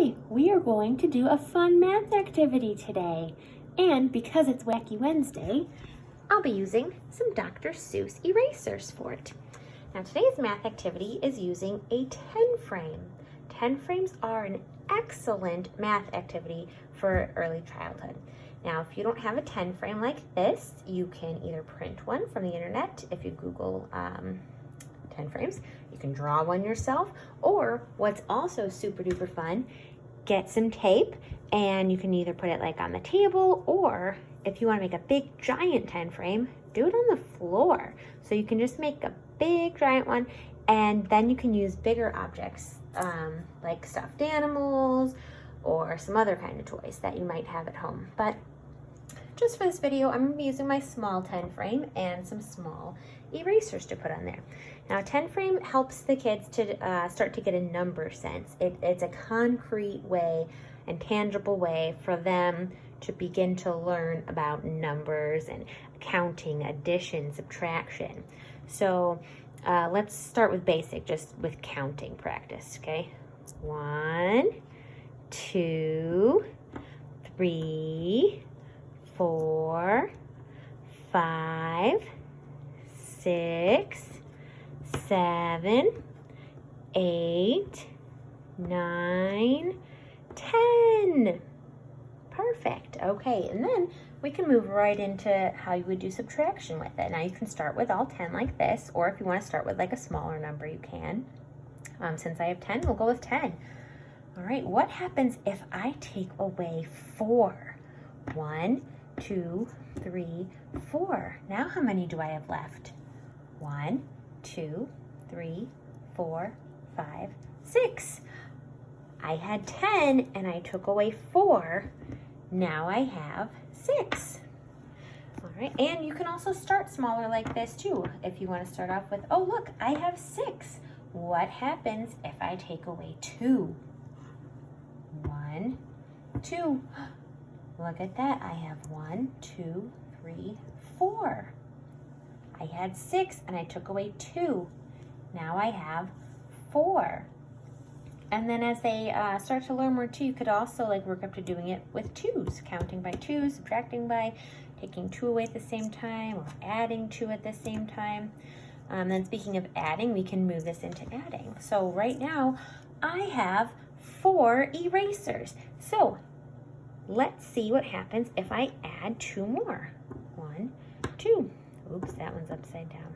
Hey, we are going to do a fun math activity today. And because it's Wacky Wednesday, I'll be using some Dr. Seuss erasers for it. Now today's math activity is using a 10 frame. 10 frames are an excellent math activity for early childhood. Now if you don't have a 10 frame like this, you can either print one from the internet if you Google 10 frames. You can draw one yourself, or what's also super duper fun, get some tape and you can either put it like on the table, or if you want to make a big giant 10 frame, do it on the floor. So you can just make a big giant one, and then you can use bigger objects like stuffed animals or some other kind of toys that you might have at home. But just for this video, I'm going to be using my small 10 frame and some small erasers to put on there. Now, a 10 frame helps the kids to start to get a number sense. It's a concrete way and tangible way for them to begin to learn about numbers and counting, addition, subtraction. So let's start with basic, just with counting practice, okay? 1, 2, 3, 4, 5, 6, 7, 8, 9, 10. Perfect. Okay, and then we can move right into how you would do subtraction with it. Now you can start with all 10 like this, or if you want to start with like a smaller number, you can. Since I have 10, we'll go with 10. All right, what happens if I take away 4? 1, 2, 3, 4. Now how many do I have left? 1, 2, 3, 4, 5, 6. I had 10 and I took away 4. Now I have 6. All right, and you can also start smaller like this too. If you want to start off with, oh look, I have 6. What happens if I take away 2? 1, 2. Look at that, I have 1, 2, 3, 4. I had 6 and I took away 2. Now I have 4. And then as they start to learn more too, you could also like work up to doing it with 2s, counting by 2s, subtracting by, taking 2 away at the same time, or adding 2 at the same time. Then speaking of adding, we can move this into adding. So right now, I have 4 erasers. So let's see what happens if I add 2 more. 1, 2. Oops, that one's upside down.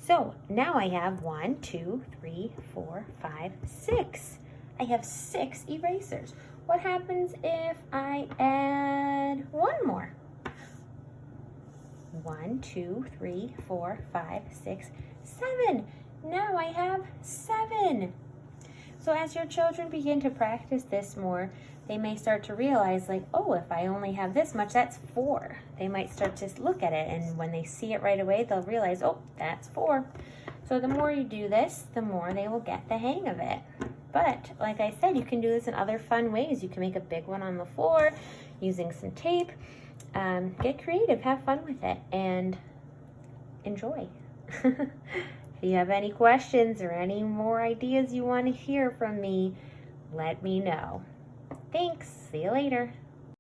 So now I have 1, 2, 3, 4, 5, 6. I have 6 erasers. What happens if I add 1 more? 1, 2, 3, 4, 5, 6, 7. Now I have 7. So as your children begin to practice this more, they may start to realize like, oh, if I only have this much, that's 4. They might start to look at it, and when they see it right away, they'll realize, oh, that's 4. So the more you do this, the more they will get the hang of it. But like I said, you can do this in other fun ways. You can make a big one on the floor using some tape. Get creative, have fun with it, and enjoy. If you have any questions or any more ideas you want to hear from me, let me know. Thanks. See you later.